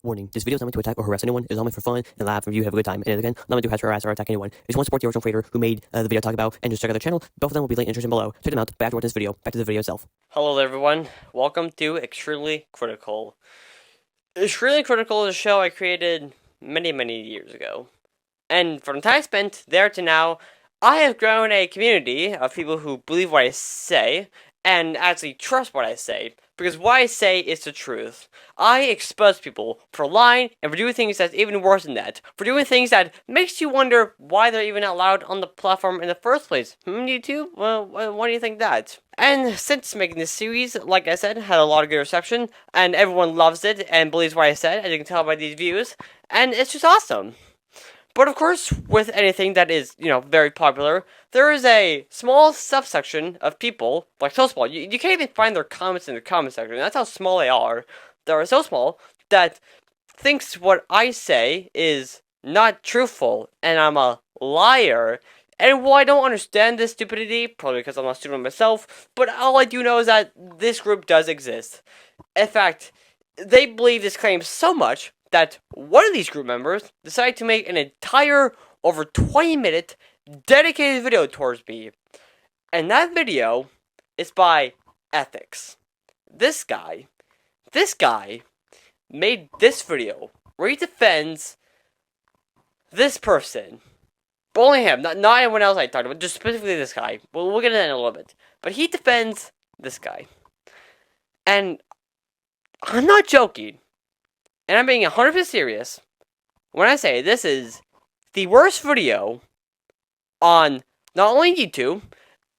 Warning, this video is not meant to attack or harass anyone. It is all meant for fun and laugh and you have a good time. And again, not meant to harass or attack anyone. If you want to support the original creator who made the video I talk about and just check out their channel, both of them will be linked in the description below. Check them out. But after watching this video, back to the video itself. Hello everyone, welcome to Extremely Critical. Extremely Critical is a show I created many years ago. And from the time spent there to now, I have grown a community of people who believe what I say and actually trust what I say, because what I say is the truth. I expose people for lying and for doing things that's even worse than that, for doing things that makes you wonder why they're even allowed on the platform in the first place. YouTube? Well, why do you think that? And since making this series, like I said, had a lot of good reception, and everyone loves it and believes what I said, as you can tell by these views, and it's just awesome. But of course, with anything that is, very popular, there is a small subsection of people, like so small, you can't even find their comments in the comment section. That's how small they are. They are so small that thinks what I say is not truthful, and I'm a liar. And while I don't understand this stupidity, probably because I'm not stupid myself, but all I do know is that this group does exist. In fact, they believe this claim so much that one of these group members decided to make an entire, over 20-minute, dedicated video towards me. And that video is by Ethycs. This guy made this video where he defends this person. But only him, not anyone else I talked about, just specifically this guy. We'll get into that in a little bit. But he defends this guy. And I'm not joking. And I'm being 100% serious when I say this is the worst video on not only YouTube,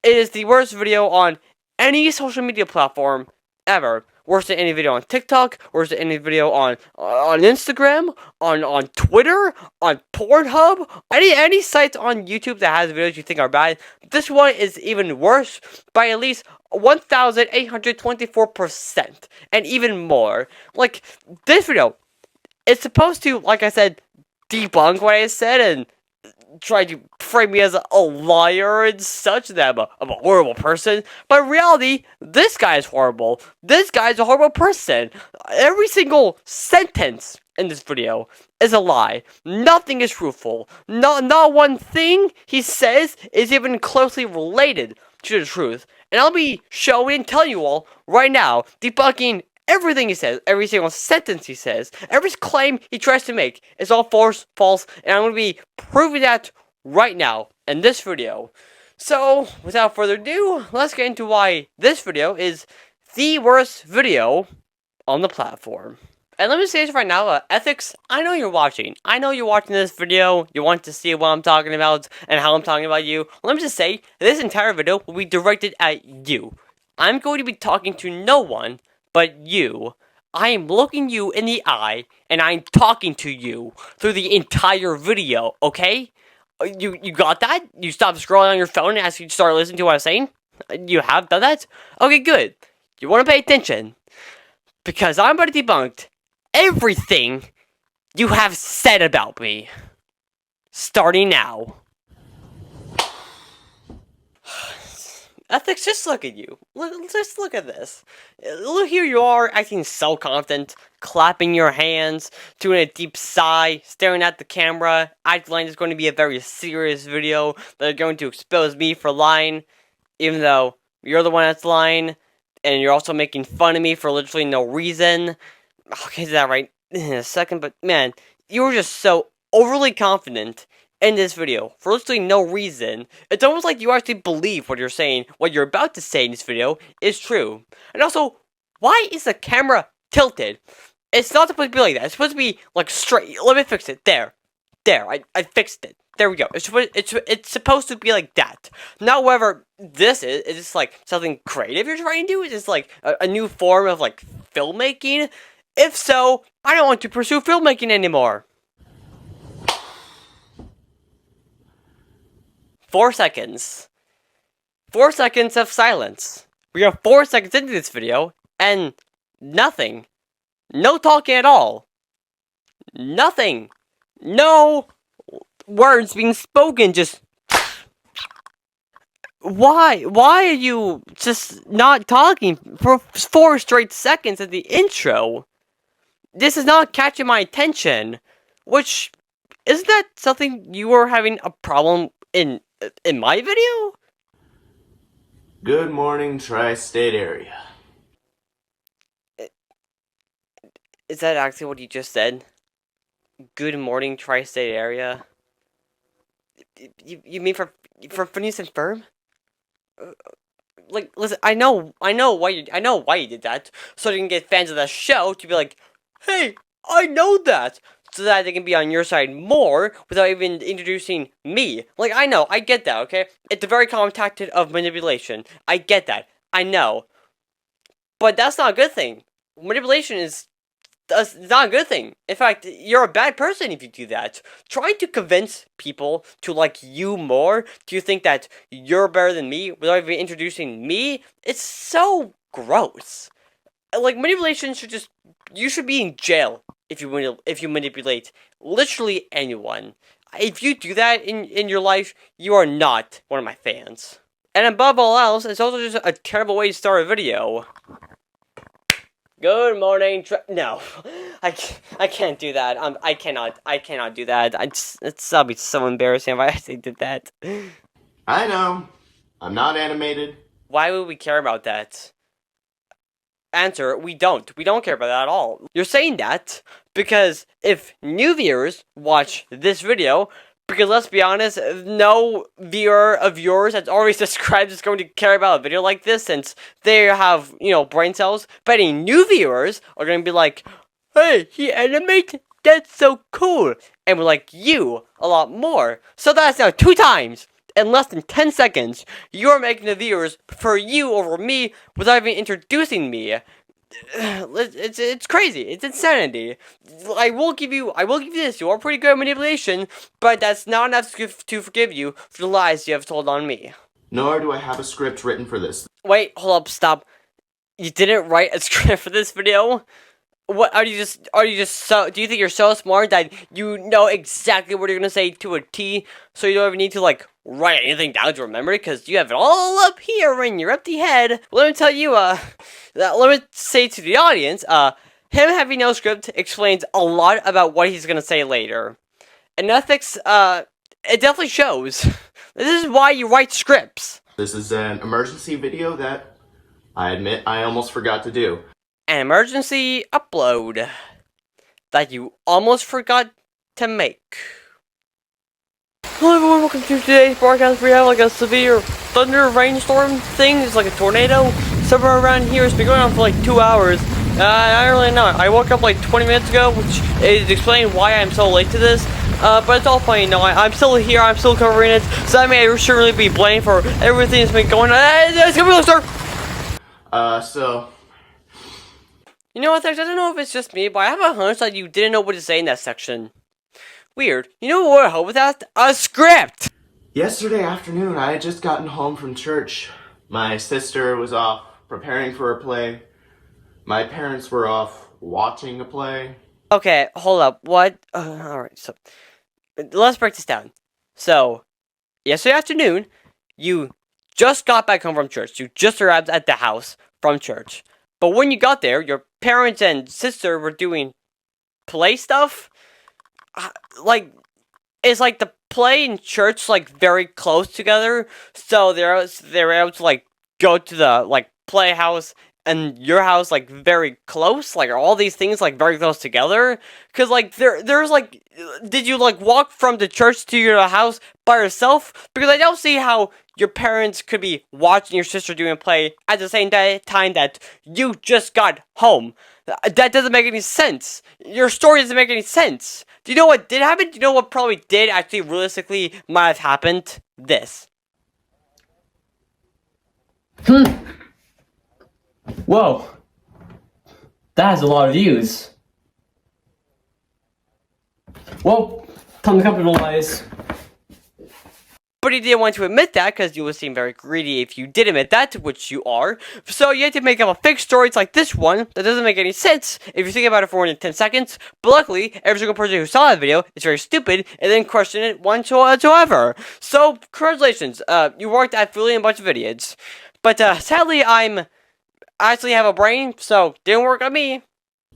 it is the worst video on any social media platform ever. Worse than any video on TikTok, worse than any video on Instagram, on Twitter, on Pornhub, any sites on YouTube that has videos you think are bad. This one is even worse by at least 1,824%, and even more. Like, this video, it's supposed to, like I said, debunk what I said and try to frame me as a liar and such, that I'm a horrible person. But in reality, this guy is horrible. This guy's a horrible person. Every single sentence in this video is a lie. Nothing is truthful. Not one thing he says is even closely related to the truth. And I'll be showing and telling you all right now, debunking everything he says, every single sentence he says, every claim he tries to make is all false, and I'm going to be proving that right now in this video. So, without further ado, let's get into why this video is the worst video on the platform. And let me say this right now, Ethycs, I know you're watching. I know you're watching this video. You want to see what I'm talking about and how I'm talking about you. Let me just say, this entire video will be directed at you. I'm going to be talking to no one but you. I am looking you in the eye, and I'm talking to you through the entire video, okay? You got that? You stopped scrolling on your phone as you start listening to what I'm saying? You have done that? Okay, good. You want to pay attention, because I'm about to debunk everything you have said about me. Starting now. Ethycs, just look at you. Just look at this. Look, here you are, acting so confident, clapping your hands, doing a deep sigh, staring at the camera, acting like it's going to be a very serious video that are going to expose me for lying, even though you're the one that's lying, and you're also making fun of me for literally no reason. I'll get to that right in a second, but man, you were just so overly confident in this video for literally no reason. It's almost like you actually believe what you're saying, what you're about to say in this video is true. And also, why is the camera tilted? It's not supposed to be like that. It's supposed to be like straight. Let me fix it. There, I fixed it. There we go. It's supposed to be like that. Now, whatever this is just like something creative you're trying to do? Is this like a new form of like filmmaking? If so, I don't want to pursue filmmaking anymore. 4 seconds. 4 seconds of silence. We are 4 seconds into this video, and nothing. No talking at all. Nothing. No words being spoken, just... Why? Why are you just not talking for 4 straight seconds at the intro? this is not catching my attention. Which, isn't that something you were having a problem in my video? Good morning, tri-state area. Is that actually what you just said? Good morning, tri-state area. You mean for Phineas and Ferb? Like, listen, I know why you did that, so you can get fans of the show to be like, hey, I know that, so that they can be on your side more without even introducing me. Like, I know, I get that, okay? It's a very common tactic of manipulation. I get that. I know. But that's not a good thing. Manipulation is not a good thing. In fact, you're a bad person if you do that. Trying to convince people to like you more, to think that you're better than me without even introducing me, it's so gross. Like, manipulation should just, you should be in jail if you manipulate literally anyone. If you do that in your life, you are not one of my fans. And above all else, it's also just a terrible way to start a video. Good morning, no, I can't do that. I cannot do that. That'll be so embarrassing if I actually did that. I know. I'm not animated. Why would we care about that? Answer, we don't. We don't care about that at all. You're saying that because if new viewers watch this video, because let's be honest, no viewer of yours that's already subscribed is going to care about a video like this since they have, brain cells. But any new viewers are going to be like, hey, he animated? That's so cool. And we like you a lot more. So that's now 2 times. In less than 10 seconds, you're making the viewers prefer you over me without even introducing me. It's crazy. It's insanity. I will give you this. You are pretty good at manipulation, but that's not enough to forgive you for the lies you have told on me. Nor do I have a script written for this. Wait, hold up, stop. You didn't write a script for this video? What do you think you're so smart that you know exactly what you're gonna say to a T, so you don't even need to like write anything down to remember it, because you have it all up here in your empty head? Let me tell you, let me say to the audience, him having no script explains a lot about what he's gonna say later. And ethics, it definitely shows. This is why you write scripts. This is an emergency video that I admit I almost forgot to do. An emergency upload that you almost forgot to make. Hello everyone, welcome to today's broadcast. We have like a severe thunder rainstorm thing. It's like a tornado. Somewhere around here. It's been going on for like 2 hours. I don't really know. I woke up like 20 minutes ago, which is explaining why I'm so late to this. But it's all fine. No, I'm still here. I'm still covering it. So I mean, I should really be blamed for everything that's been going on. It's gonna be a start. So... You know what, Ethycs? I don't know if it's just me, but I have a hunch that you didn't know what to say in that section. Weird. You know what I hope with that? A script! Yesterday afternoon, I had just gotten home from church. My sister was off preparing for a play. My parents were off watching a play. Okay, hold up. What? Alright, so... let's break this down. So, yesterday afternoon, you just got back home from church. You just arrived at the house from church. But when you got there, your parents and sister were doing play stuff. Like, it's like the play and church like very close together. So they were able to like go to the like playhouse and your house like very close. Like all these things like very close together. Cause like there's like, did you like walk from the church to your house by yourself? Because I don't see how your parents could be watching your sister doing a play at the same time that you just got home. That doesn't make any sense. Your story doesn't make any sense. Do you know what did happen? Do you know what probably did actually realistically might have happened? This. Whoa. That has a lot of views. Well, time to capitalize. But he didn't want to admit that because you would seem very greedy if you did admit that, which you are. So you had to make up a fake story. It's like this one that doesn't make any sense if you think about it for more than 10 seconds. But luckily, every single person who saw that video is very stupid and then questioned it whatsoever. So congratulations, you worked at filling a bunch of idiots. But sadly, I actually have a brain, so didn't work on me.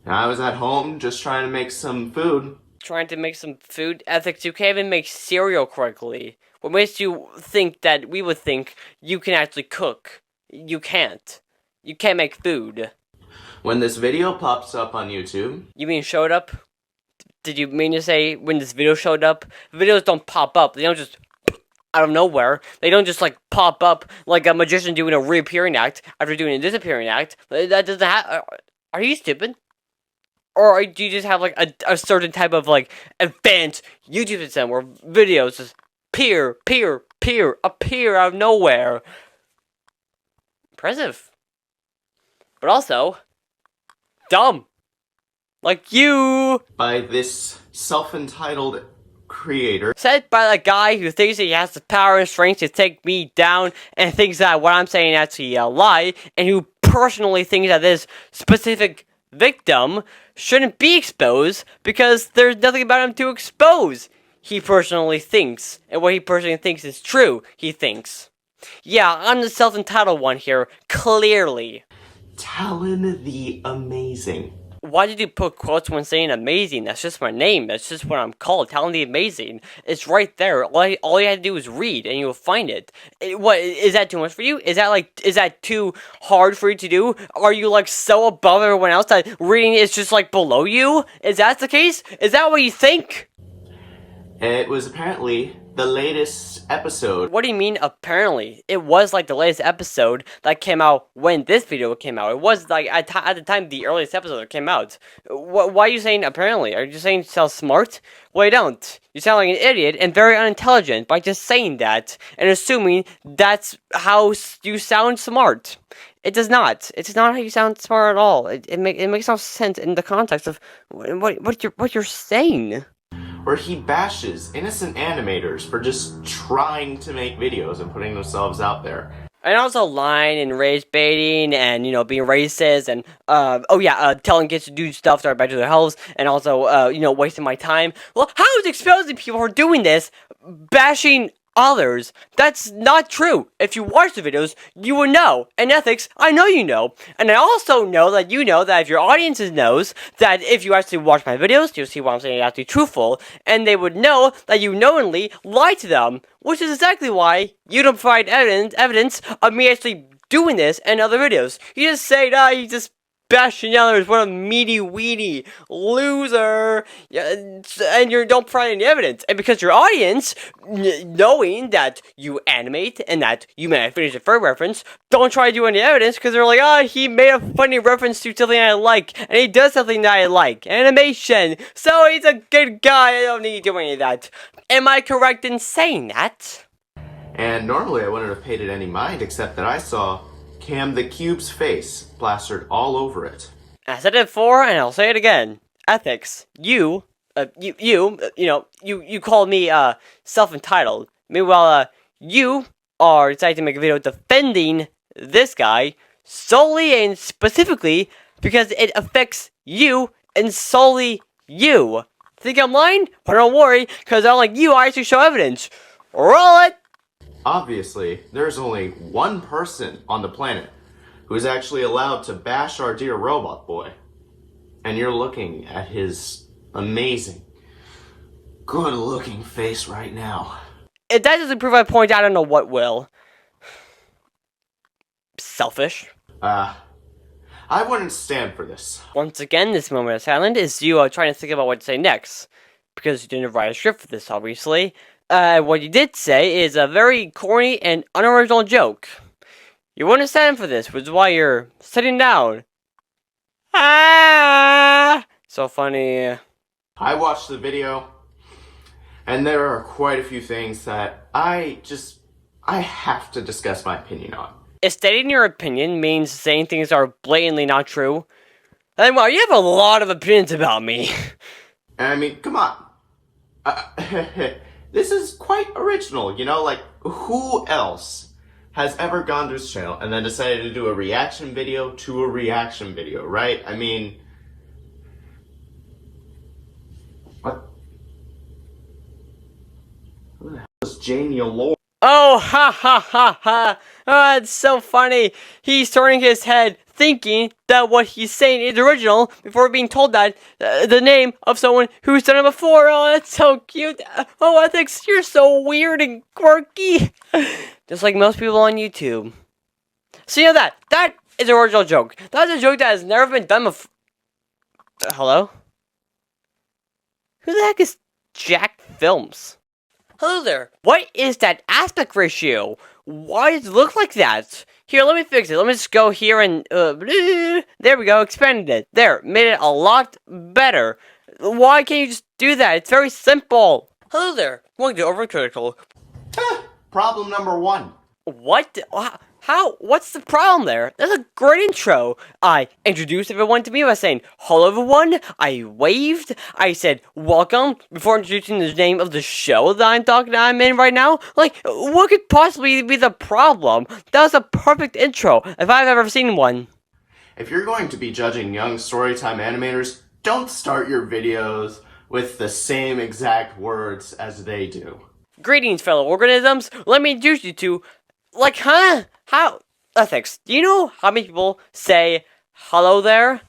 I was at home just trying to make some food. Trying to make some food? Ethics, you can't even make cereal correctly. What makes you think that we would think you can actually cook? You can't. You can't make food. When this video pops up on YouTube... You mean showed up? Did you mean to say when this video showed up? Videos don't pop up. They don't just out of nowhere. They don't just like pop up like a magician doing a reappearing act after doing a disappearing act. That doesn't happen. Are you stupid? Or do you just have like a certain type of like advanced YouTube system where videos just appear out of nowhere? Impressive. But also, dumb. Like you. By this self-entitled creator. Said by the guy who thinks he has the power and strength to take me down and thinks that what I'm saying is actually a lie, and who personally thinks that this specific victim shouldn't be exposed because there's nothing about him to expose. He personally thinks, and what he personally thinks is true, he thinks. Yeah, I'm the self-entitled one here, clearly. Talon the Amazing. Why did you put quotes when saying amazing? That's just my name. That's just what I'm called. Talon the Amazing. It's right there. All you had to do is read, and you'll find it. What is that too much for you? Is that too hard for you to do? Are you like so above everyone else that reading is just like below you? Is that the case? Is that what you think? It was apparently the latest episode. What do you mean, apparently? It was like the latest episode that came out when this video came out. It was like at the time the earliest episode that came out. Why are you saying apparently? Are you saying you sound smart? Well, you don't. You sound like an idiot and very unintelligent by just saying that and assuming that's how you sound smart. It does not. It's not how you sound smart at all. It makes no sense in the context of what you're saying. Where he bashes innocent animators for just trying to make videos and putting themselves out there. And also lying and rage baiting and, you know, being racist and, telling kids to do stuff that are bad to their health and also, wasting my time. Well, how is exposing people who are doing this, bashing others? That's not true. If you watch the videos, you will know. And Ethics, I know you know. And I also know that you know that if your audience knows that if you actually watch my videos, you'll see what I'm saying is actually truthful. And they would know that you knowingly lie to them. Which is exactly why you don't provide evidence of me actually doing this in other videos. You just say, you just bashing others, what a meaty weedy loser, and you don't provide any evidence. And because your audience, knowing that you animate and that you may finish a fur reference, don't try to do any evidence because they're like, he made a funny reference to something I like, and he does something that I like, animation, so he's a good guy, I don't need to do any of that. Am I correct in saying that? And normally I wouldn't have paid it any mind except that I saw Cam the Cube's face plastered all over it. I said it before, and I'll say it again. Ethics, you called me, self-entitled. Meanwhile, you are deciding to make a video defending this guy solely and specifically because it affects you and solely you. Think I'm lying? But don't worry, because unlike you, I actually show evidence. Roll it! Obviously, there's only one person on the planet who is actually allowed to bash our dear robot boy. And you're looking at his amazing, good-looking face right now. If that doesn't prove my point, I don't know what will. Selfish. I wouldn't stand for this. Once again, this moment of silence is you trying to think about what to say next. Because you didn't write a script for this, obviously. What you did say is a very corny and unoriginal joke. You wouldn't stand for this, which is why you're sitting down. Ah! So funny. I watched the video, and there are quite a few things that I have to discuss my opinion on. If stating your opinion means saying things that are blatantly not true, then well, you have a lot of opinions about me. I mean, come on. This is quite original, you know, like, who else has ever gone to his channel and then decided to do a reaction video to a reaction video, right? I mean, what? Who the hell is Jamie Allure? Oh, ha ha ha ha! Oh, it's so funny. He's turning his head thinking that what he's saying is original before being told that the name of someone who's done it before. Oh, that's so cute. Oh, Ethics, you're so weird and quirky. Just like most people on YouTube. So you know that is an original joke. That's a joke that has never been done before. Hello? Who the heck is Jack Films? Hello there. What is that aspect ratio? Why does it look like that? Here, let me fix it. Let me just go here and there we go. Expanded it. There, made it a lot better. Why can't you just do that? It's very simple. Hello there. Welcome to Overcritical. Problem number 1. What? How? What's the problem there? That's a great intro. I introduced everyone to me by saying, hello everyone. I waved. I said, welcome, before introducing the name of the show that I'm in right now. Like, what could possibly be the problem? That was a perfect intro, if I've ever seen one. If you're going to be judging young storytime animators, don't start your videos with the same exact words as they do. Greetings, fellow organisms. Let me introduce you to, like, huh? How? Ethics, do you know how many people say hello there?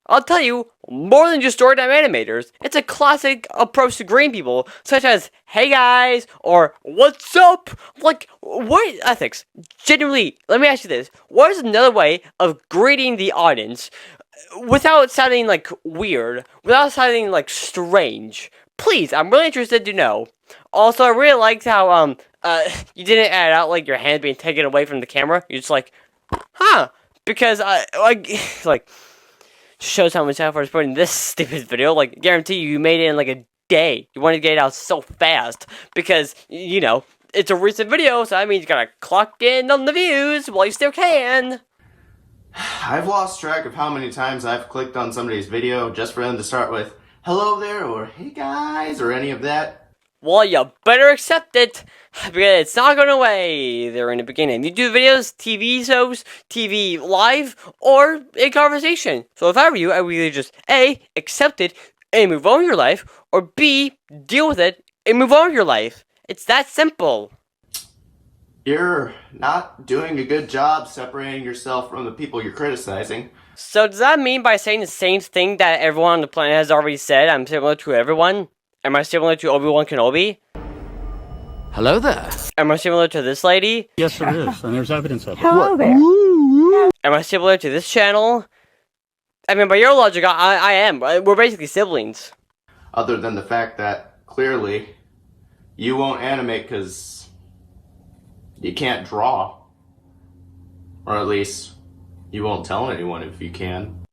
I'll tell you, more than just storytime animators. It's a classic approach to greeting people, such as, hey guys, or what's up? Like, what? Ethics, genuinely, let me ask you this. What is another way of greeting the audience without sounding like weird, without sounding like strange? Please, I'm really interested to know. Also, I really liked how, you didn't add out, like, your hand being taken away from the camera. You're just like, huh, because, like, shows how much effort is put in this stupid video. Like, guarantee you made it in, like, a day. You wanted to get it out so fast, because, you know, it's a recent video, so that means you gotta clock in on the views while you still can. I've lost track of how many times I've clicked on somebody's video just for them to start with, hello there, or hey guys, or any of that. Well, you better accept it, because it's not going away there in the beginning. You do videos, TV shows, TV live, or a conversation. So if I were you, I would either just A, accept it and move on with your life, or B, deal with it and move on with your life. It's that simple. You're not doing a good job separating yourself from the people you're criticizing. So does that mean by saying the same thing that everyone on the planet has already said, I'm similar to everyone? Am I similar to Obi-Wan Kenobi? Hello there. Am I similar to this lady? Yes, there is, and there's evidence of it. Hello there. Am I similar to this channel? I mean, by your logic, I am. We're basically siblings. Other than the fact that, clearly, you won't animate because you can't draw. Or at least, you won't tell anyone if you can.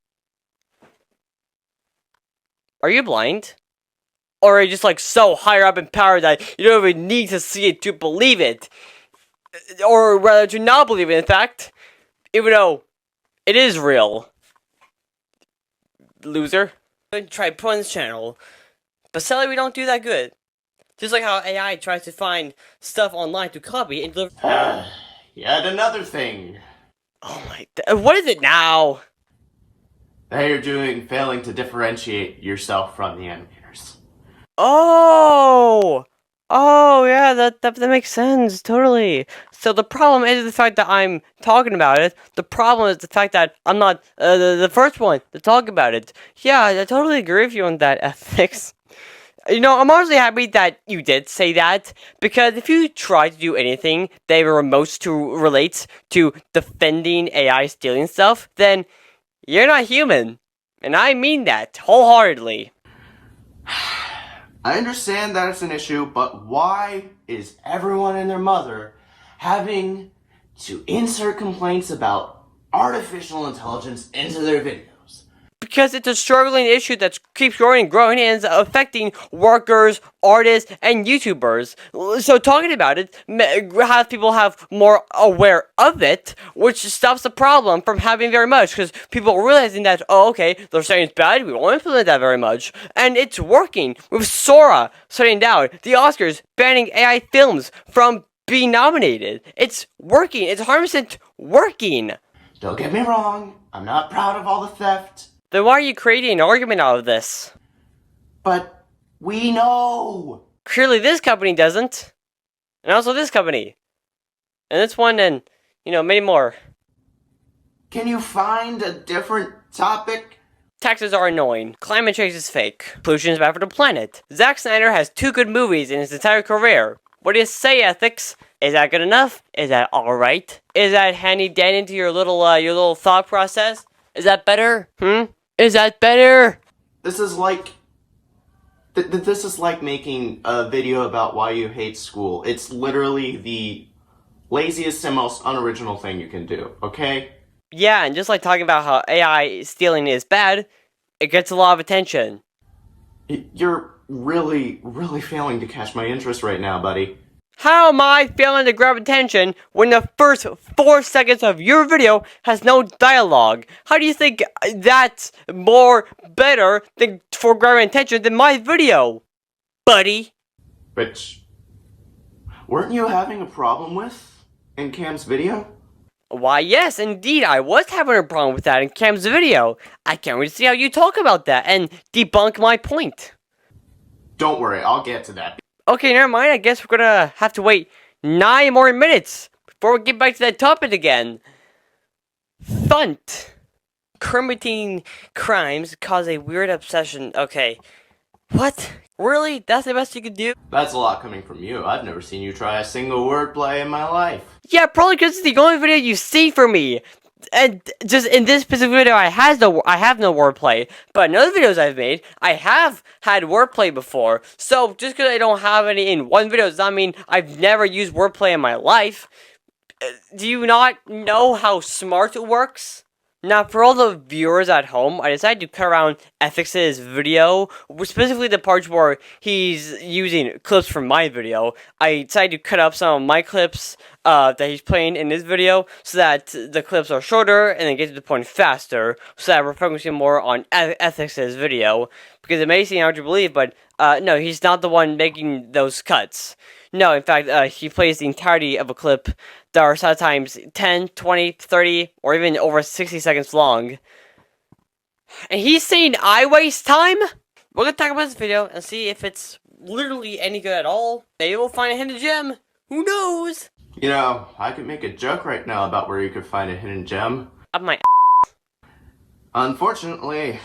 Are you blind? Or are you just like so higher up in power that you don't even need to see it to believe it? Or rather to not believe it, in fact. Even though it is real. Loser. I'm going to try put on this channel. But sadly we don't do that good. Just like how AI tries to find stuff online to copy and deliver. Yet another thing Oh my... What is it now? that you're doing failing to differentiate yourself from the animators. Oh! Oh, yeah, that makes sense, totally. So the problem is the fact that I'm talking about it. The problem is the fact that I'm not the first one to talk about it. Yeah, I totally agree with you on that, Ethics. You know, I'm honestly happy that you did say that, because if you try to do anything that remotes to relates to defending AI stealing stuff, then you're not human. And I mean that wholeheartedly. I understand that it's an issue, but why is everyone and their mother having to insert complaints about artificial intelligence into their videos? Because it's a struggling issue that keeps growing and growing and is affecting workers, artists, and YouTubers. So talking about it has people have more aware of it, which stops the problem from happening very much. Because people are realizing that, oh, okay, they're saying it's bad, we won't implement that very much. And it's working. With Sora shutting down, the Oscars banning AI films from being nominated. It's working. It's 100% working. Don't get me wrong, I'm not proud of all the theft. Then why are you creating an argument out of this? But we know. Clearly this company doesn't. And also this company. And this one and, you know, many more. Can you find a different topic? Taxes are annoying. Climate change is fake. Pollution is bad for the planet. Zack Snyder has 2 good movies in his entire career. What do you say, Ethics? Is that good enough? Is that alright? Is that handy dandy into your little thought process? Is that better? Is that better? This is like... This is like making a video about why you hate school. It's literally the laziest and most unoriginal thing you can do, okay? Yeah, and just like talking about how AI stealing is bad, it gets a lot of attention. You're really, really failing to catch my interest right now, buddy. How am I failing to grab attention when the first 4 seconds of your video has no dialogue? How do you think that's more better than for grabbing attention than my video, buddy? Which... weren't you having a problem with in Cam's video? Why, yes, indeed, I was having a problem with that in Cam's video. I can't wait to see how you talk about that and debunk my point. Don't worry, I'll get to that. Okay, never mind. I guess we're gonna have to wait 9 more minutes before we get back to that topic again. Thunt. Committing crimes cause a weird obsession. Okay. What? Really? That's the best you could do? That's a lot coming from you. I've never seen you try a single wordplay in my life. Yeah, probably because it's the only video you see from me. And just in this specific video, I have no wordplay. But in other videos I've made, I have had wordplay before. So just because I don't have any in one video does not mean I've never used wordplay in my life. Do you not know how smart it works? Now, for all the viewers at home, I decided to cut around Ethycs' video, specifically the parts where he's using clips from my video. I decided to cut up some of my clips that he's playing in this video, so that the clips are shorter and then get to the point faster, so that we're focusing more on Ethycs' video. Because it may seem hard to believe, but no, he's not the one making those cuts. No, in fact, he plays the entirety of a clip that are sometimes 10, 20, 30, or even over 60 seconds long. And he's saying I waste time? We're gonna talk about this video and see if it's literally any good at all. Maybe we'll find a hidden gem. Who knows? You know, I could make a joke right now about where you could find a hidden gem. Up my Unfortunately,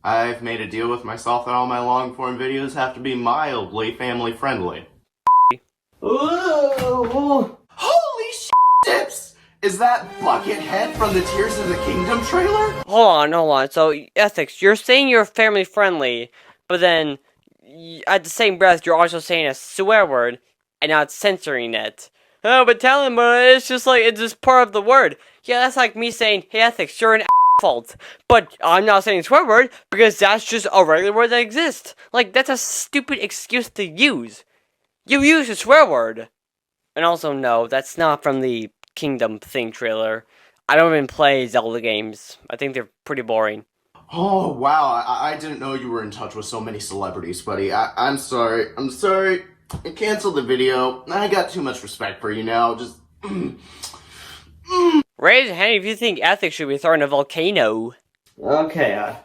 I've made a deal with myself that all my long-form videos have to be mildly family-friendly. Ooh. Holy Tips! Is that Buckethead from the Tears of the Kingdom trailer? Hold on. So, Ethics, you're saying you're family friendly, but then at the same breath, you're also saying a swear word and not censoring it. Oh, but tell him, it's just part of the word. Yeah, that's like me saying, hey, Ethics, you're an fault. But I'm not saying swear word because that's just a regular word that exists. Like, that's a stupid excuse to use. You use a swear word. And also, no, that's not from the Kingdom Thing trailer. I don't even play Zelda games. I think they're pretty boring. Oh, wow, I didn't know you were in touch with so many celebrities, buddy. I'm sorry. I canceled the video. I got too much respect for you now. Just... Raise your hand if you think Ethics should be thrown in a volcano. Okay,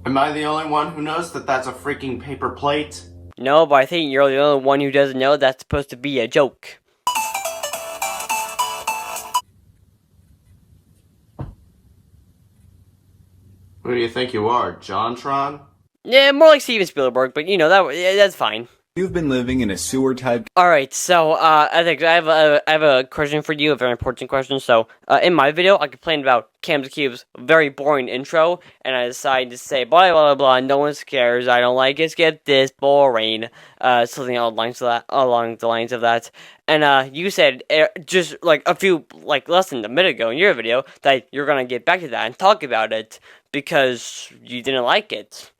Am I the only one who knows that that's a freaking paper plate? No, but I think you're the only one who doesn't know that's supposed to be a joke. Who do you think you are, JonTron? Yeah, more like Steven Spielberg, but you know, that's fine. You've been living in a sewer-type... Alright, so, Ethics, I have a question for you, a very important question. So, in my video, I complained about Cam's Cube's very boring intro, and I decided to say, blah, blah, blah, blah, no one cares, I don't like it, skip this, boring, something along the lines of that. And, you said, just, like, less than a minute ago in your video, that you're gonna get back to that and talk about it, because you didn't like it.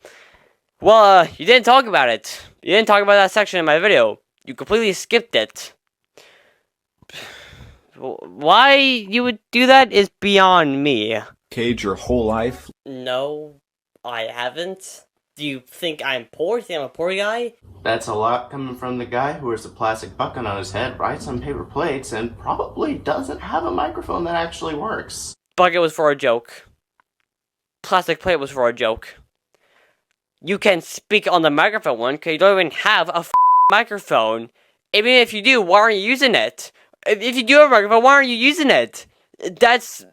Well, you didn't talk about it. You didn't talk about that section in my video. You completely skipped it. Why you would do that is beyond me. Cage your whole life? No, I haven't. Do you think I'm poor? Do you think I'm a poor guy? That's a lot coming from the guy who wears a plastic bucket on his head, writes on paper plates, and probably doesn't have a microphone that actually works. Bucket was for a joke. Plastic plate was for a joke. You can speak on the microphone one because you don't even have a microphone. Even if you do, why aren't you using it? If you do have a microphone, why aren't you using it? That's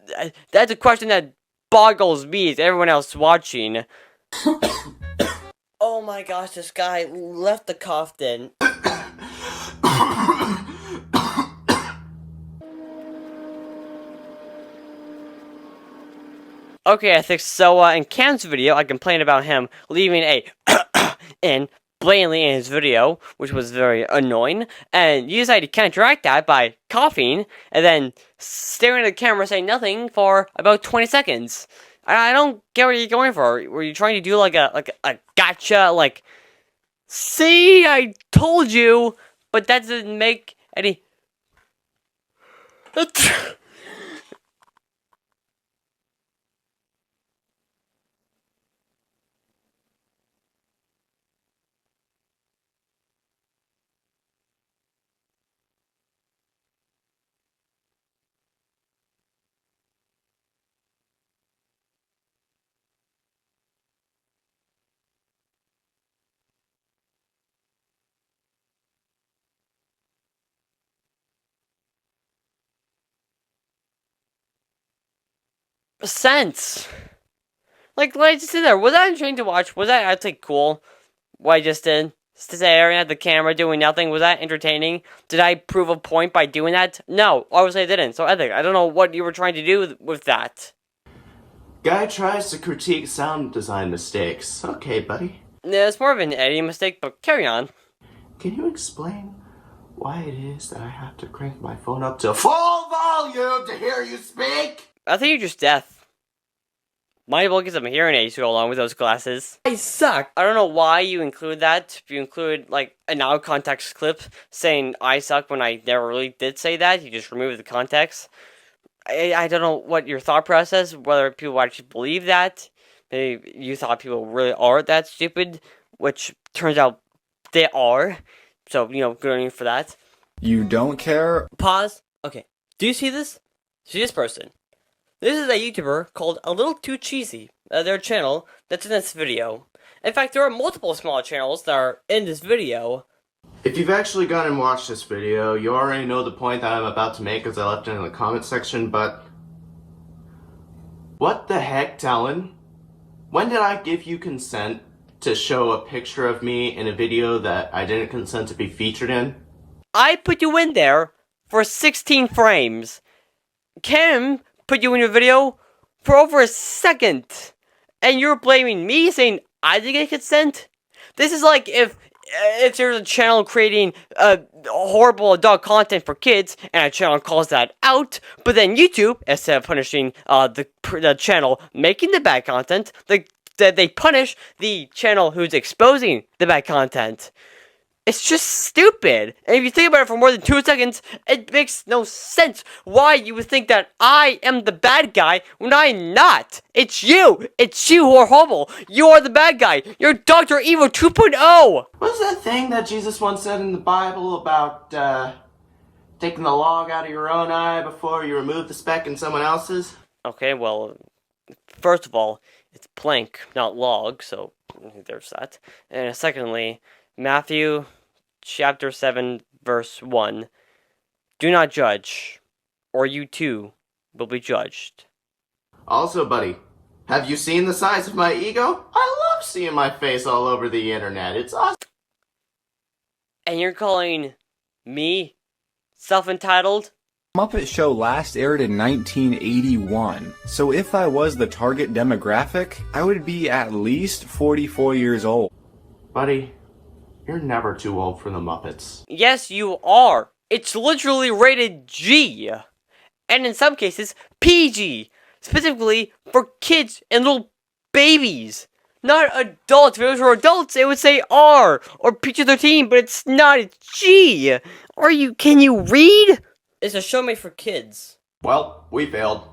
a question that boggles me as everyone else watching. Oh my gosh, this guy left the coffin. Okay, Ethycs, so in Cam's video, I complained about him leaving a in blatantly in his video, which was very annoying, and you decided to counteract that by coughing, and then staring at the camera saying nothing for about 20 seconds. I don't get what you're going for. Were you trying to do like a gotcha, like, see, I told you, but that doesn't make any... sense. Like I just did there. Was that entertaining to watch? Was that actually cool? What I just did? Staring at the camera doing nothing. Was that entertaining? Did I prove a point by doing that? No, obviously I didn't. So I don't know what you were trying to do with that. Guy tries to critique sound design mistakes. Okay, buddy. Yeah, it's more of an editing mistake, but carry on. Can you explain why it is that I have to crank my phone up to full volume to hear you speak? I think you're just deaf. Might as well get some hearing aids to go along with those glasses. I suck. I don't know why you include that. If you include, like, an out-of-context clip saying I suck when I never really did say that, you just remove the context. I don't know what your thought process, whether people actually believe that. Maybe you thought people really are that stupid, which turns out they are. So, you know, good on you for that. You don't care? Pause. Okay. Do you see this? See this person? This is a YouTuber called A Little Too Cheesy, their channel that's in this video. In fact, there are multiple small channels that are in this video. If you've actually gone and watched this video, you already know the point that I'm about to make as I left it in the comment section, but... What the heck, Talon? When did I give you consent to show a picture of me in a video that I didn't consent to be featured in? I put you in there for 16 frames. Kim put you in your video for over a second. And you're blaming me, saying I didn't get consent? This is like if there's a channel creating horrible adult content for kids, and a channel calls that out, but then YouTube, instead of punishing the channel making the bad content, they punish the channel who's exposing the bad content. It's just stupid. And if you think about it for more than 2 seconds, it makes no sense why you would think that I am the bad guy when I'm not. It's you. It's you who are horrible. You are the bad guy. You're Dr. Evil 2.0. What's that thing that Jesus once said in the Bible about, taking the log out of your own eye before you remove the speck in someone else's? Okay, well, first of all, it's plank, not log, so there's that. And secondly, Matthew chapter 7 verse 1. Do not judge, or you too will be judged. Also, buddy, have you seen the size of my ego? I love seeing my face all over the internet. It's awesome. And you're calling me self-entitled? Muppet Show last aired in 1981, so if I was the target demographic, I would be at least 44 years old. Buddy, you're never too old for the Muppets. Yes, you are. It's literally rated G. And in some cases, PG. Specifically for kids and little babies. Not adults. If it was for adults, it would say R or PG-13, but it's not. It's G. Can you read? It's a show made for kids. Well, we failed.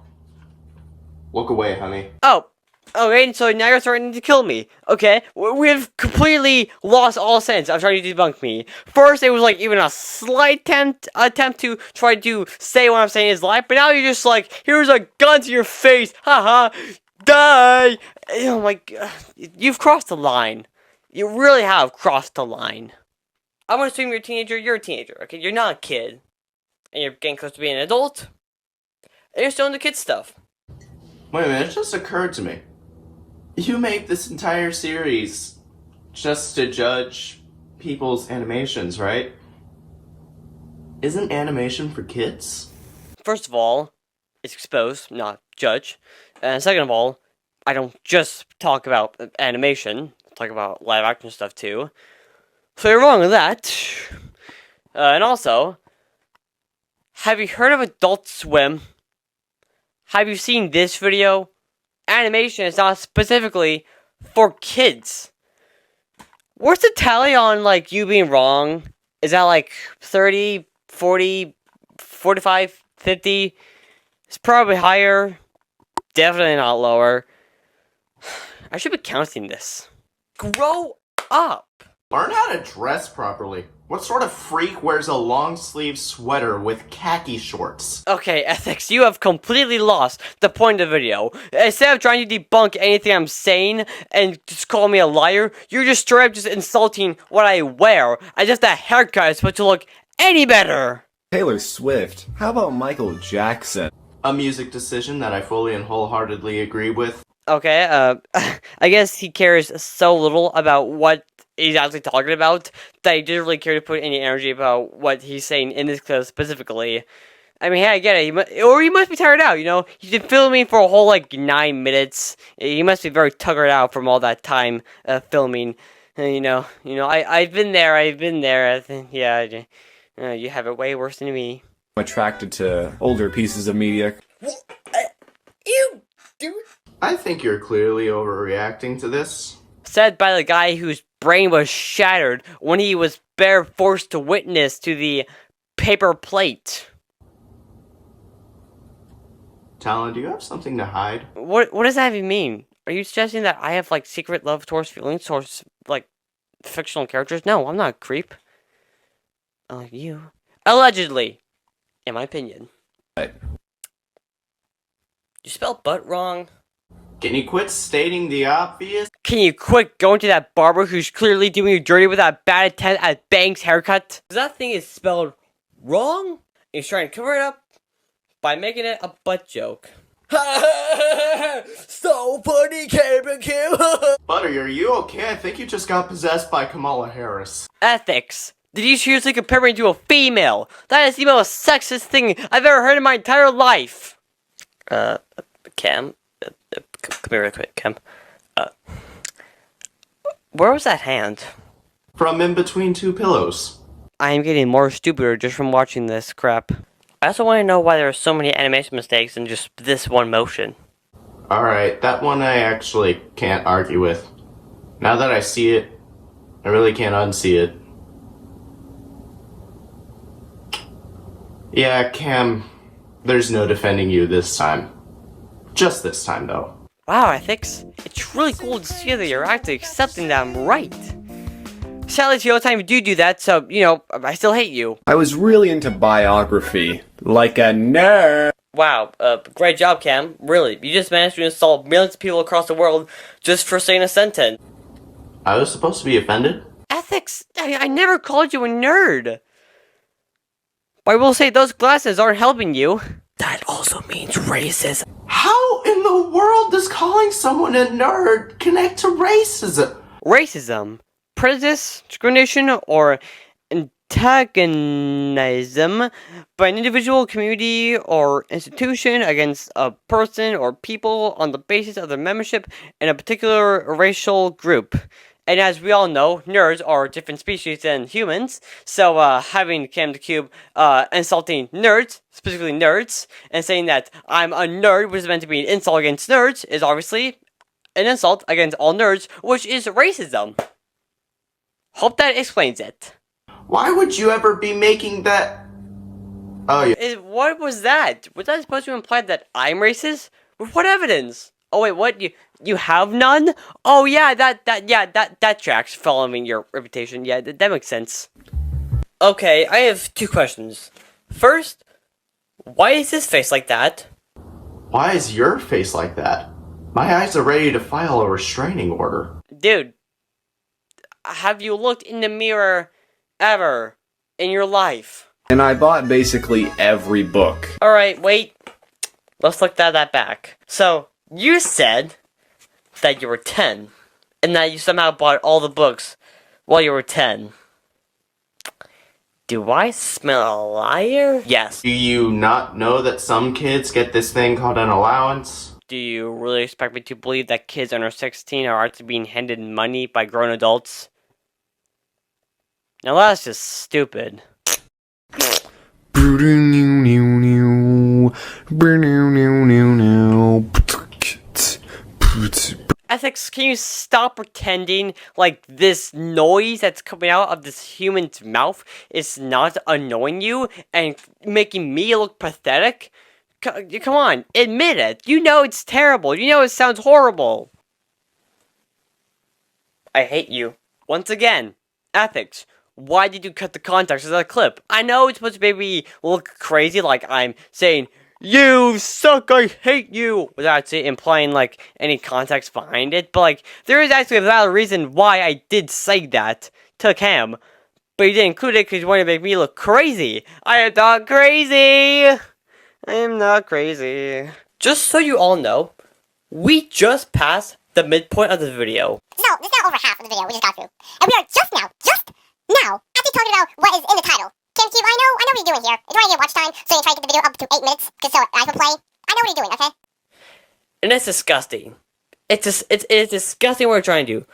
Look away, honey. Oh, okay, and so now you're threatening to kill me. Okay, we've completely lost all sense of trying to debunk me. First, it was like even a slight attempt to try to say what I'm saying is lie, but now you're just like, here's a gun to your face, haha, die! Oh my god, you've crossed the line. You really have crossed the line. I'm gonna assume you're a teenager, okay? You're not a kid. And you're getting close to being an adult. and you're still into kids stuff. Wait a minute, it just occurred to me. You make this entire series just to judge people's animations, right? Isn't animation for kids? First of all, it's expose, not judge. And second of all, I don't just talk about animation. I talk about live action stuff too. So you're wrong with that. And also, have you heard of Adult Swim? Have you seen this video? Animation is not specifically for kids. Where's the tally on, like, you being wrong? Is that, like, 30, 40, 45, 50? It's probably higher. Definitely not lower. I should be counting this. Grow up! Learn how to dress properly. What sort of freak wears a long-sleeve sweater with khaki shorts? Okay, Ethycs, you have completely lost the point of the video. Instead of trying to debunk anything I'm saying and just call me a liar, you're just straight up just insulting what I wear, as if that haircut is supposed to look any better. Taylor Swift. How about Michael Jackson? A music decision that I fully and wholeheartedly agree with. Okay, I guess he cares so little about what he's actually talking about that he didn't really care to put any energy about what he's saying in this clip specifically. I mean, hey, I get it. He must be tired out, you know? He's been filming for a whole, like, 9 minutes. He must be very tuckered out from all that time filming. You know, I've been there. I think, yeah, you have it way worse than me. I'm attracted to older pieces of media. You, dude. I think you're clearly overreacting to this. Said by the guy whose brain was shattered when he was forced to witness to the paper plate. Talon, do you have something to hide? What does that even mean? Are you suggesting that I have, like, secret love towards feelings towards, like, fictional characters? No, I'm not a creep. Unlike you. Allegedly. In my opinion. Right. You spelled butt wrong. Can you quit stating the obvious? Can you quit going to that barber who's clearly doing you dirty with that bad attempt at Banks' haircut? That thing is spelled wrong, and he's trying to cover it up by making it a butt joke. So funny, Cameron Kim. Butter, are you okay? I think you just got possessed by Kamala Harris. Ethics. Did you seriously compare me to a female? That is the most sexist thing I've ever heard in my entire life. Cam? Come here real quick, Cam. Where was that hand? From in between two pillows. I am getting more stupider just from watching this crap. I also want to know why there are so many animation mistakes in just this one motion. Alright, that one I actually can't argue with. Now that I see it, I really can't unsee it. Yeah, Cam, there's no defending you this time. Just this time, though. Wow, Ethics. It's really cool to see that you're actually accepting that I'm right. Sadly, it's the only time you do that, so, you know, I still hate you. I was really into biography. Like a nerd. Wow, great job, Cam. Really, you just managed to insult millions of people across the world just for saying a sentence. I was supposed to be offended? Ethics, I never called you a nerd. But I will say those glasses aren't helping you. That also means racism. How in the world does calling someone a nerd connect to racism? Racism, prejudice, discrimination, or antagonism by an individual, community, or institution against a person or people on the basis of their membership in a particular racial group. And as we all know, nerds are a different species than humans, so having Cam the Cube insulting nerds, specifically nerds, and saying that I'm a nerd, which is meant to be an insult against nerds, is obviously an insult against all nerds, which is racism. Hope that explains it. Why would you ever be making that? Oh, yeah. What was that? Was that supposed to imply that I'm racist? With what evidence? Oh wait, what? You have none? Oh yeah, that tracks following your reputation. Yeah, that makes sense. Okay, I have 2 questions. First, why is his face like that? Why is your face like that? My eyes are ready to file a restraining order. Dude, have you looked in the mirror ever in your life? And I bought basically every book. Alright, wait. let's look at that back. So, you said that you were 10, and that you somehow bought all the books while you were 10. Do I smell a liar? Yes. Do you not know that some kids get this thing called an allowance? Do you really expect me to believe that kids under 16 are actually being handed money by grown adults? Now that's just stupid. Ethycs, can you stop pretending like this noise that's coming out of this human's mouth is not annoying you and making me look pathetic? Come on, admit it. You know it's terrible. You know it sounds horrible. I hate you. Once again, Ethycs, why did you cut the context of that clip? I know it's supposed to make me look crazy, like I'm saying, "You suck, I hate you," without actually implying, like, any context behind it, but, like, there is actually a valid reason why I did say that to Cam, but you didn't include it because you wanted to make me look crazy. I am not crazy! I am not crazy. Just so you all know, we just passed the midpoint of the video. So, this is now over half of the video we just got through. And we are just now, actually talking about what is in the title. Cube, I know what you're doing here. You're trying to get watch time, so you try to get the video up to 8 minutes, just so I can play. I know what you're doing, okay? And it's disgusting. It's disgusting what we're trying to do.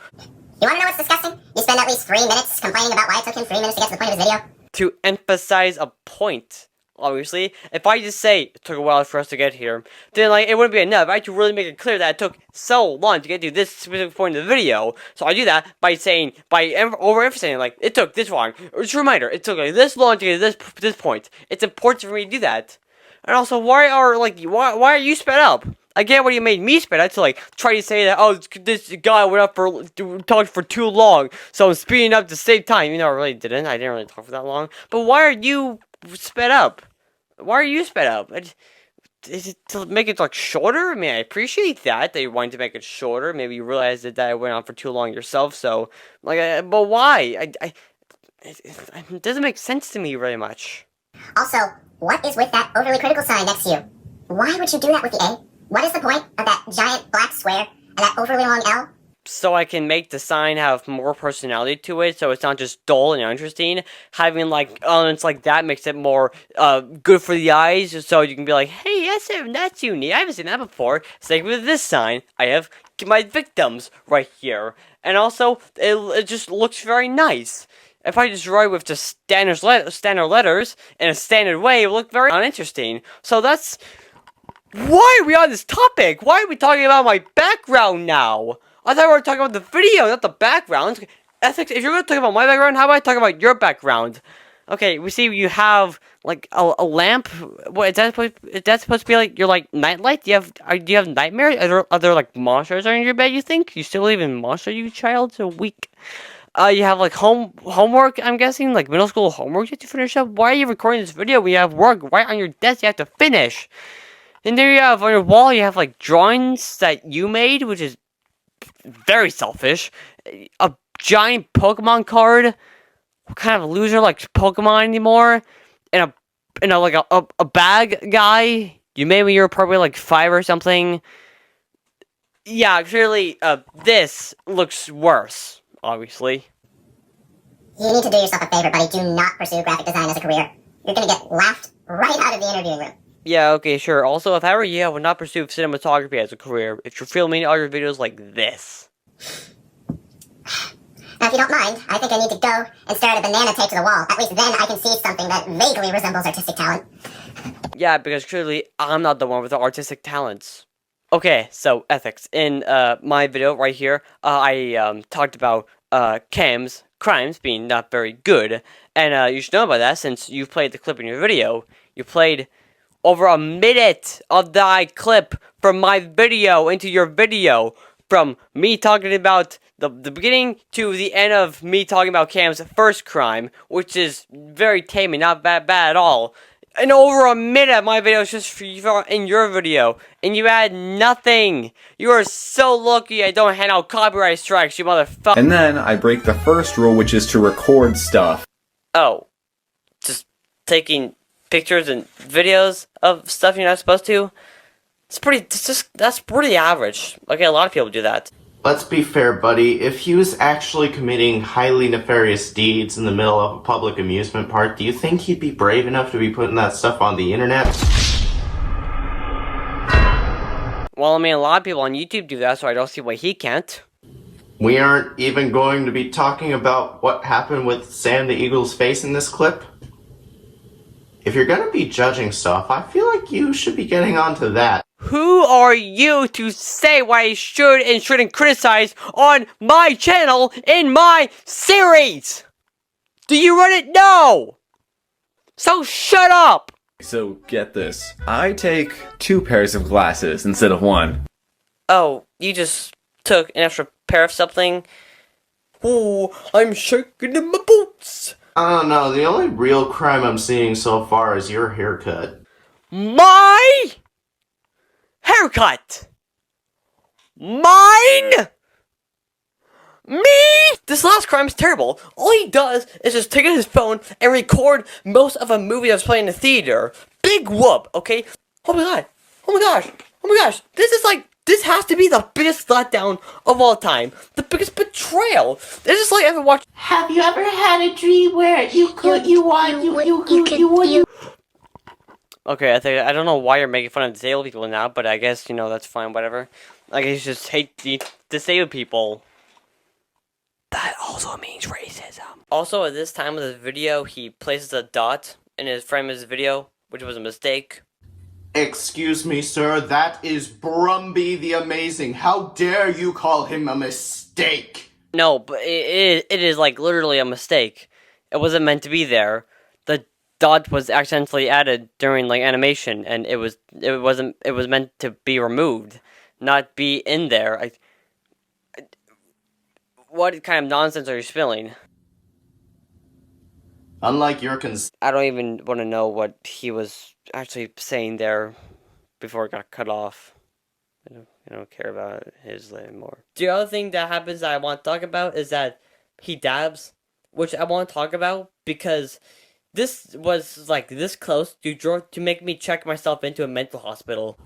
You wanna know what's disgusting? You spend at least 3 minutes complaining about why it took him 3 minutes to get to the point of his video. To emphasize a point, obviously. If I just say it took a while for us to get here, then like it wouldn't be enough. I had to really make it clear that it took so long to get to this specific point of the video. So I do that by saying, overemphasizing, like it took this long. Just a reminder, it took like this long to get to this point. It's important for me to do that. And also, why are you sped up? I get what you made me sped up to like try to say that, oh, this guy went up for talked for too long, so I'm speeding up to save time. You know, I really didn't. I didn't really talk for that long. But why are you sped up? Why are you sped up? Is it to make it like shorter? I mean, I appreciate that you wanted to make it shorter. Maybe you realized that it went on for too long yourself. So, like, but why? It doesn't make sense to me very much. Also, what is with that overly critical sign next to you? Why would you do that with the A? What is the point of that giant black square and that overly long L? So I can make the sign have more personality to it, so it's not just dull and uninteresting. Having like elements like that makes it more good for the eyes, so you can be like, hey, that's unique. I haven't seen that before. Same with this sign. I have my victims right here, and also it just looks very nice. If I just write with just standard letters in a standard way, it would look very uninteresting. So that's why are we on this topic? Why are we talking about my background now? I thought we were talking about the video, not the background. Ethycs, if you're going to talk about my background, how about I talk about your background? Okay, we see you have, like, a lamp. What, is that supposed to be, like, your, like, nightlight? Do you have nightmares? Are there, like, monsters under your bed, you think? You still believe in monsters, you child? So weak. You have, like, homework, I'm guessing? Like, middle school homework you have to finish up? Why are you recording this video when you have work right on your desk you have to finish? And there you have, on your wall, you have, like, drawings that you made, which is very selfish. A giant Pokemon card. What kind of loser likes Pokemon anymore? And a bag guy you made when you were probably like 5 or something. Yeah, clearly this looks worse, obviously. You need to do yourself a favor, buddy. Do not pursue graphic design as a career. You're gonna get laughed right out of the interviewing room. Yeah, okay, sure. Also, if I were you, I would not pursue cinematography as a career if you're filming other videos like this. Now, if you don't mind, I think I need to go and stare at a banana taped to the wall. At least then I can see something that vaguely resembles artistic talent. Yeah, because clearly I'm not the one with the artistic talents. Okay, so Ethycs. In my video right here, I talked about Cam's crimes being not very good. And you should know about that since you played the clip in your video. You played over a minute of that clip from my video into your video. From me talking about the beginning to the end of me talking about Cam's first crime, which is very tame and not bad at all. And over a minute of my video is just for you in your video, and you had nothing. You are so lucky I don't hand out copyright strikes, you motherfucker. And then I break the first rule, which is to record stuff. Oh, just taking pictures and videos of stuff you're not supposed to? That's pretty average. Okay, a lot of people do that. Let's be fair, buddy. If he was actually committing highly nefarious deeds in the middle of a public amusement park, do you think he'd be brave enough to be putting that stuff on the internet? Well, I mean, a lot of people on YouTube do that, so I don't see why he can't. We aren't even going to be talking about what happened with Sam the Eagle's face in this clip. If you're gonna be judging stuff, I feel like you should be getting onto that. Who are you to say what I should and shouldn't criticize on my channel in my series? Do you run it? No! So shut up! So get this. I take 2 pairs of glasses instead of 1. Oh, you just took an extra pair of something? Oh, I'm shaking in my boots! I don't know, the only real crime I'm seeing so far is your haircut. My haircut! Mine! Me! This last crime is terrible. All he does is just take out his phone and record most of a movie that's playing in the theater. Big whoop, okay? Oh my god. Oh my gosh. Oh my gosh. This has to be the biggest letdown of all time. The biggest betrayal. This is like ever watched. Have you ever had a dream where Okay, I don't know why you're making fun of disabled people now, but I guess, that's fine, whatever. Like, you just hate the disabled people. That also means racism. Also, at this time of the video, he places a dot in his frame of his video, which was a mistake. Excuse me, sir, that is Brumby the Amazing. How dare you call him a mistake? No, but it is like literally a mistake. It wasn't meant to be there. The dot was accidentally added during like animation, and it was meant to be removed, not be in there. What kind of nonsense are you spilling? Unlike your I don't even want to know what he was actually saying there before it got cut off. I don't care about his anymore. The other thing that happens that I want to talk about is that he dabs, which I want to talk about because this was like this close to make me check myself into a mental hospital.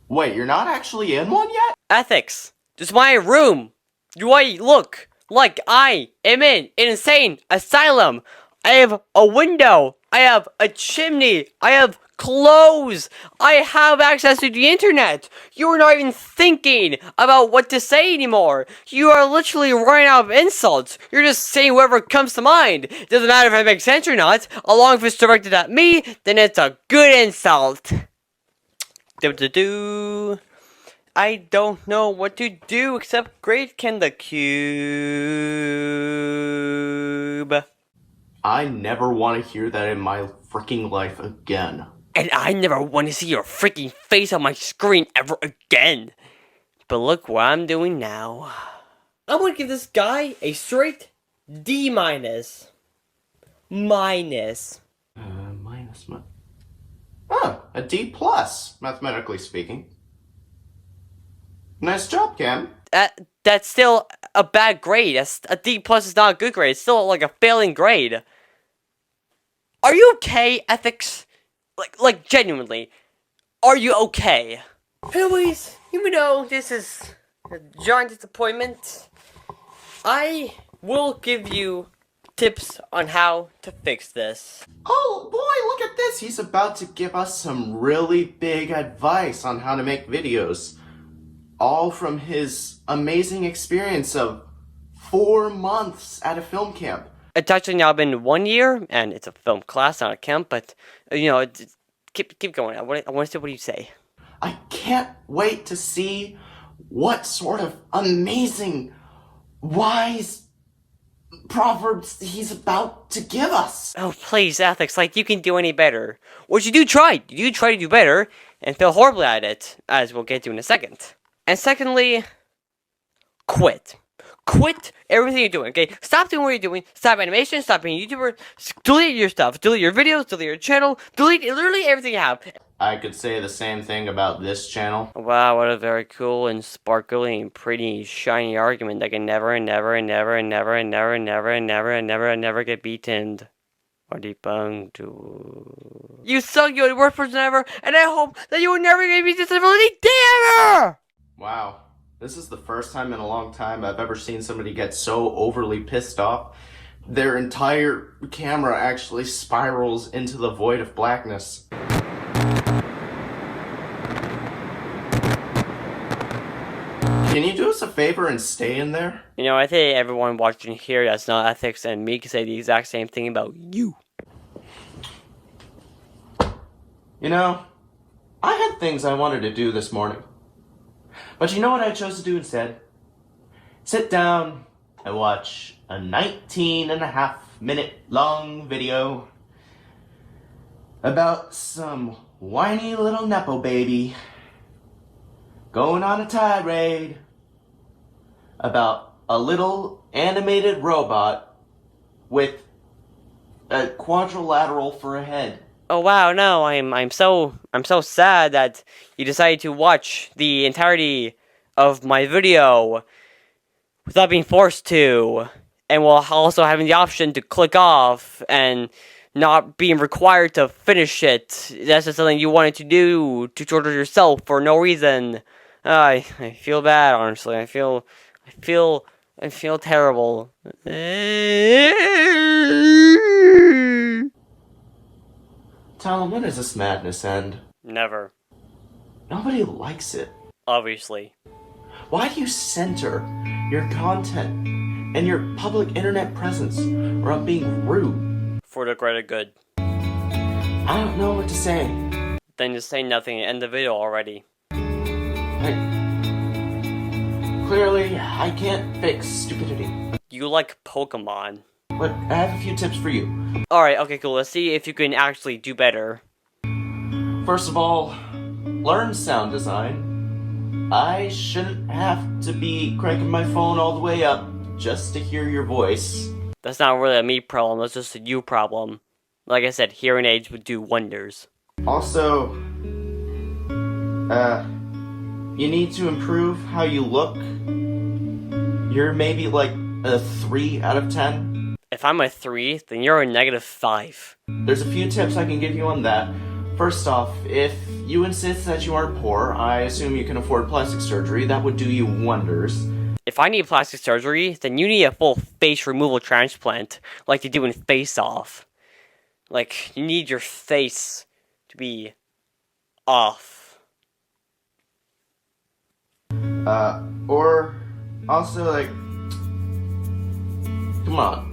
Wait, you're not actually in one yet? Ethics. This is my room. Do I look like I am in an insane asylum? I have a window. I have a chimney. I have clothes. I have access to the internet. You are not even thinking about what to say anymore. You are literally running out of insults. You're just saying whatever comes to mind. It doesn't matter if it makes sense or not. As long as it's directed at me, then it's a good insult. I don't know what to do except Great Ken the Cube. I never want to hear that in my freaking life again. And I never want to see your freaking face on my screen ever again. But look what I'm doing now. I'm gonna give this guy a straight D-. Minus. A D+, mathematically speaking. Nice job, Cam. That's still a bad grade. A D+ is not a good grade. It's still like a failing grade. Are you okay, Ethics? Like genuinely, are you okay? Anyways, even though this is a giant disappointment, I will give you tips on how to fix this. Oh boy, look at this! He's about to give us some really big advice on how to make videos. All from his amazing experience of 4 months at a film camp. It's actually now been 1 year, and it's a film class, not a camp, but, keep going. I want to see what you say. I can't wait to see what sort of amazing, wise proverbs he's about to give us. Oh, please, Ethics, you can do any better. Which you do try. You do try to do better, and fail horribly at it, as we'll get to in a second. And secondly, quit. Quit everything you're doing, okay? Stop doing what you're doing. Stop animation. Stop being a YouTuber. Delete your stuff. Delete your videos. Delete your channel. Delete literally everything you have. I could say the same thing about this channel. Wow, what a very cool and sparkly and pretty shiny argument that can never and never and never and never and never and never and never and never and never get beaten. or debunked. You suck, you're the worst person ever, and I hope that you will never give me disability ever! Wow. This is the first time in a long time I've ever seen somebody get so overly pissed off. Their entire camera actually spirals into the void of blackness. Can you do us a favor and stay in there? You know, I think everyone watching here that's not Ethycs and me can say the exact same thing about you. You know, I had things I wanted to do this morning. But you know what I chose to do instead? Sit down and watch a 19.5-minute long video about some whiny little Nepo baby going on a tirade about a little animated robot with a quadrilateral for a head. Oh wow, no, I'm so sad that you decided to watch the entirety of my video without being forced to, and while also having the option to click off and not being required to finish it. That's just something you wanted to do to torture yourself for no reason. I feel bad, honestly. I feel terrible. Tell him, when does this madness end? Never. Nobody likes it. Obviously. Why do you center your content and your public internet presence around being rude? For the greater good. I don't know what to say. Then just say nothing and end the video already. Clearly, I can't fix stupidity. You like Pokemon. But I have a few tips for you. Alright, okay, cool. Let's see if you can actually do better. First of all, learn sound design. I shouldn't have to be cranking my phone all the way up just to hear your voice. That's not really a me problem, that's just a you problem. Like I said, hearing aids would do wonders. Also, you need to improve how you look. You're maybe like a 3 out of 10. If I'm a 3, then you're a -5. There's a few tips I can give you on that. First off, if you insist that you aren't poor, I assume you can afford plastic surgery. That would do you wonders. If I need plastic surgery, then you need a full face removal transplant, like they do in Face Off. Like, you need your face to be off. Or also, like, come on.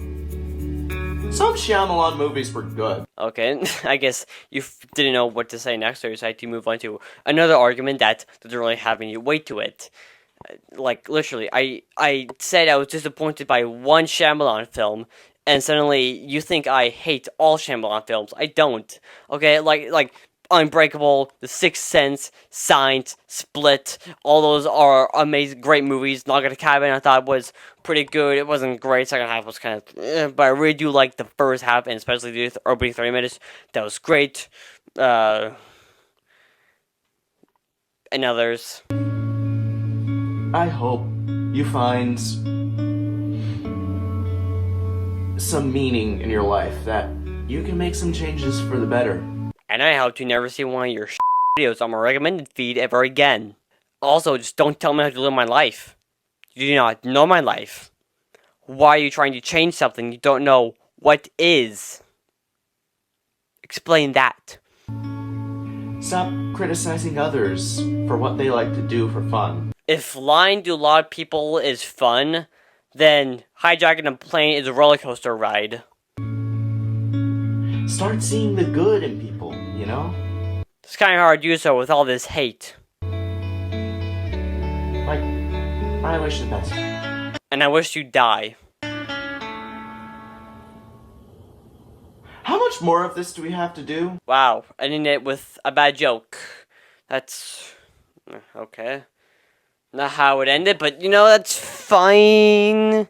Some Shyamalan movies were good. Okay, I guess you didn't know what to say next, so you decided to move on to another argument that doesn't really have any weight to it. Like, literally, I said I was disappointed by one Shyamalan film, and suddenly you think I hate all Shyamalan films. I don't. Okay, like Unbreakable, The Sixth Sense, Signs, Split, all those are amazing, great movies. Knock at the Cabin, I thought was pretty good. It wasn't great. Second half was kind of, but I really do like the first half, and especially the opening 30 minutes. That was great. And others. I hope you find some meaning in your life, that you can make some changes for the better. And I hope to never see one of your videos on my recommended feed ever again. Also, just don't tell me how to live my life. You do not know my life. Why are you trying to change something you don't know what is? Explain that. Stop criticizing others for what they like to do for fun. If lying to a lot of people is fun, then hijacking a plane is a roller coaster ride. Start seeing the good in people, you know? It's kind of hard to do so with all this hate. Like, I wish the best. And I wish you die. How much more of this do we have to do? Wow, ending it with a bad joke. That's... okay. Not how it ended, but you know, that's fine.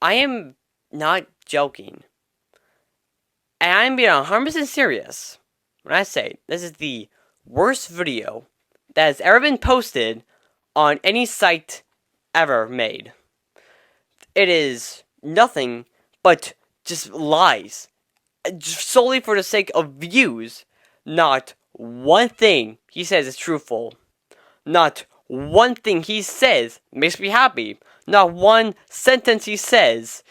I am not joking. And I'm being 100% serious when I say this is the worst video that has ever been posted on any site ever made. It is nothing but just lies. Just solely for the sake of views. Not one thing he says is truthful. Not one thing he says makes me happy. Not one sentence he says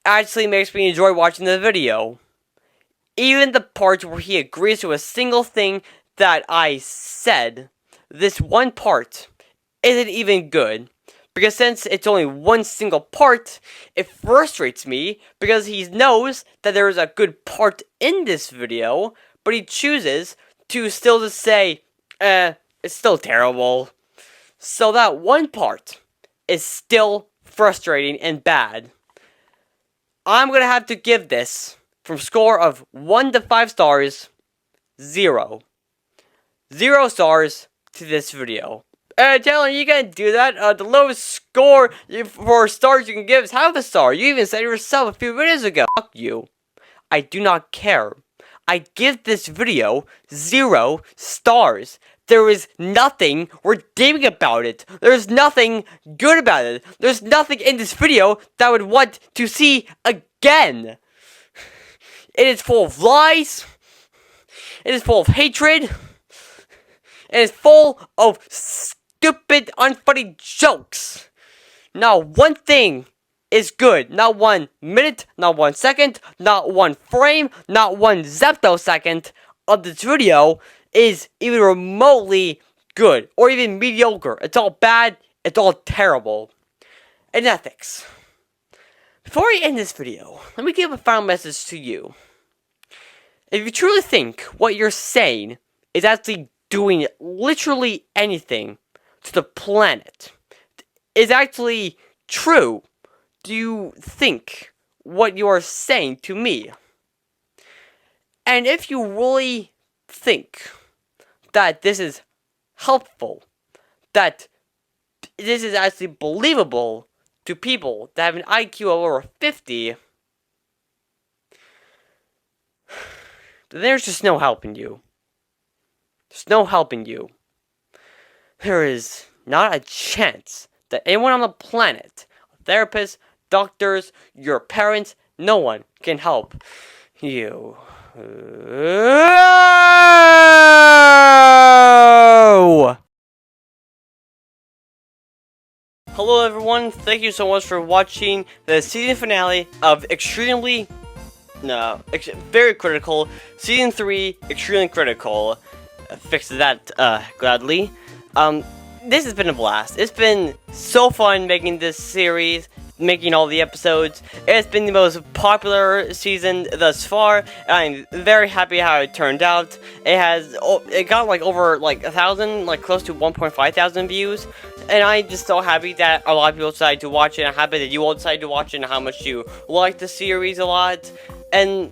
actually makes me enjoy watching the video. Even the parts where he agrees to a single thing that I said, this one part isn't even good. Because since it's only one single part, it frustrates me because he knows that there is a good part in this video, but he chooses to still just say, it's still terrible. So that one part is still frustrating and bad. I'm going to have to give this, from score of 1 to 5 stars, 0. 0 stars to this video. Taylor, you can't do that. The lowest score for stars you can give is half a star. You even said it yourself a few minutes ago. Fuck you. I do not care. I give this video 0 stars. There is nothing redeeming about it. There's nothing good about it. There's nothing in this video that I would want to see again. It is full of lies. It is full of hatred. It is full of stupid, unfunny jokes. Not one thing is good. Not 1 minute, not 1 second, not 1 frame, not 1 zeptosecond of this video is even remotely good or even mediocre. It's all bad. It's all terrible. And ethics. Before I end this video, let me give a final message to you. If you truly think what you're saying is actually doing literally anything to the planet is actually true, do you think what you are saying to me? And if you really think that this is helpful, that this is actually believable to people that have an IQ of over 50, then there's just no helping you. There's no helping you. There is not a chance that anyone on the planet, therapists, doctors, your parents, no one can help you. Hello everyone, thank you so much for watching the season finale of Very Critical, Season 3, Extremely Critical. Fix that, gladly. This has been a blast. It's been so fun making this series, making all the episodes. It's been the most popular season thus far, and I'm very happy how it turned out. It got like over like 1,000, like close to 1,500 views, and I'm just so happy that a lot of people decided to watch it. I'm happy that you all decided to watch it and how much you like the series a lot, and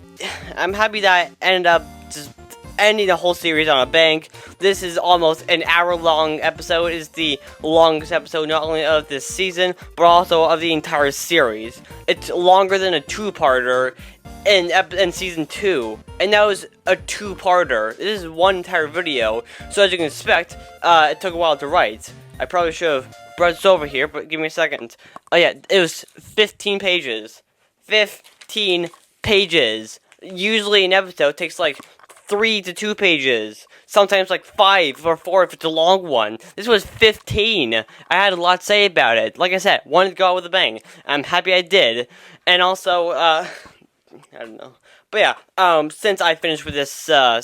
I'm happy that I ended up just ending the whole series on a bang. This is almost an hour-long episode. It is the longest episode not only of this season, but also of the entire series. It's longer than a two-parter in Season 2, and that was a two-parter. This is one entire video, so as you can expect, it took a while to write. I probably should have brought this over here, but give me a second. Oh yeah, it was 15 pages. 15 pages. Usually an episode takes like 3 to 2 pages, sometimes like 5 or 4 if it's a long one. This was 15. I had a lot to say about it. Like I said, wanted to go out with a bang. I'm happy I did. And also, I don't know. But yeah, since I finished with this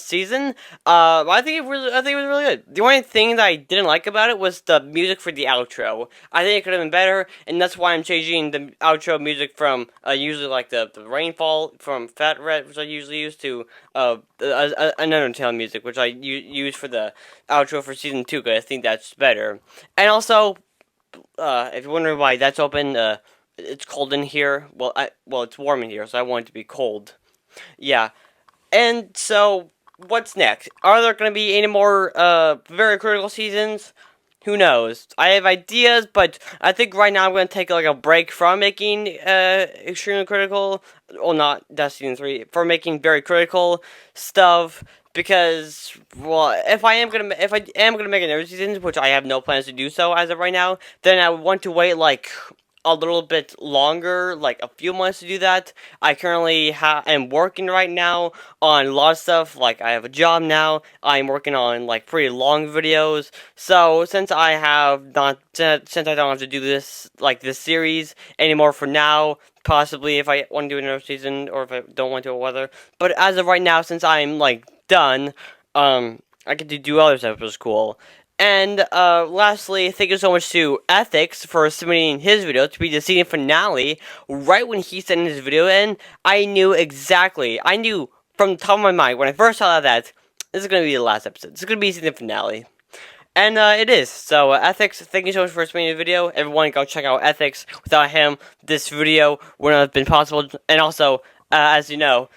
season, I think it was really good. The only thing that I didn't like about it was the music for the outro. I think it could have been better, and that's why I'm changing the outro music from usually like the rainfall from Fat Red, which I usually use, to UNDERTAIL music, which I use for the outro for Season 2, because I think that's better. And also, if you're wondering why that's open, it's cold in here. Well, it's warm in here, so I want it to be cold. Yeah, and so, what's next? Are there going to be any more, Very Critical seasons? Who knows? I have ideas, but I think right now I'm going to take, like, a break from making, Extremely Critical, well, not that's Season 3, for making Very Critical stuff, because, well, if I am going to make another season, which I have no plans to do so as of right now, then I would want to wait, like, a little bit longer, like a few months to do that. I currently am working right now on a lot of stuff. Like, I have a job now. I'm working on like pretty long videos. So since I don't have to do this series anymore for now, possibly if I want to do another season or if I don't want to, or whether. But as of right now, since I'm like done, I get to do other stuff, which is cool. And lastly, thank you so much to Ethycs for submitting his video to be the season finale. Right when he sent his video in, I knew from the top of my mind when I first saw that this is going to be the last episode. This is going to be the season finale. And it is. So, Ethycs, thank you so much for submitting the video. Everyone, go check out Ethycs. Without him, this video wouldn't have been possible. And also, as you know,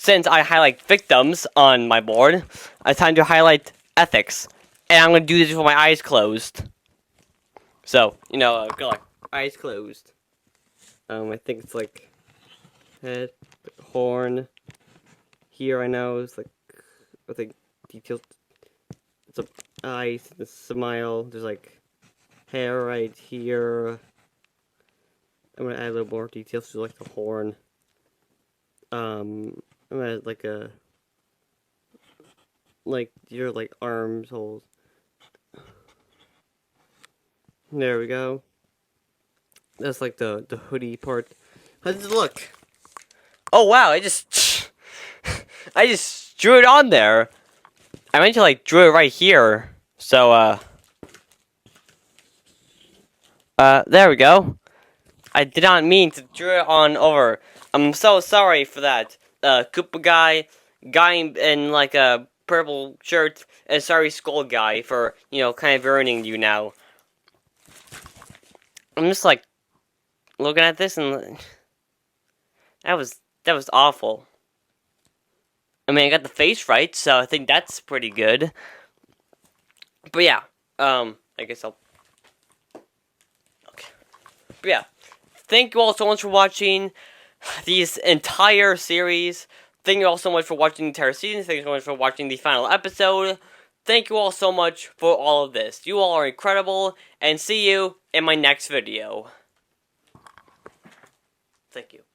since I highlight victims on my board, it's time to highlight Ethycs. And I'm going to do this with my eyes closed. So, good luck. Eyes closed. I think it's like head, horn. Here I know it's like, I think details. It's a eyes, the smile. There's like hair right here. I'm going to add a little more details to like the horn. I'm gonna add like your like arms holes. There we go. That's like the hoodie part. How does it look? Oh wow! I just drew it on there. I meant to like drew it right here. So there we go. I did not mean to draw it on over. I'm so sorry for that. Koopa guy in like a purple shirt, and sorry Skull guy for, kind of ruining you now. I'm just like looking at this and that was awful. I mean, I got the face right, so I think that's pretty good. But yeah, I guess I'll. Okay. But yeah, thank you all so much for watching this entire series. Thank you all so much for watching the entire season. Thank you so much for watching the final episode. Thank you all so much for all of this. You all are incredible, and see you in my next video. Thank you.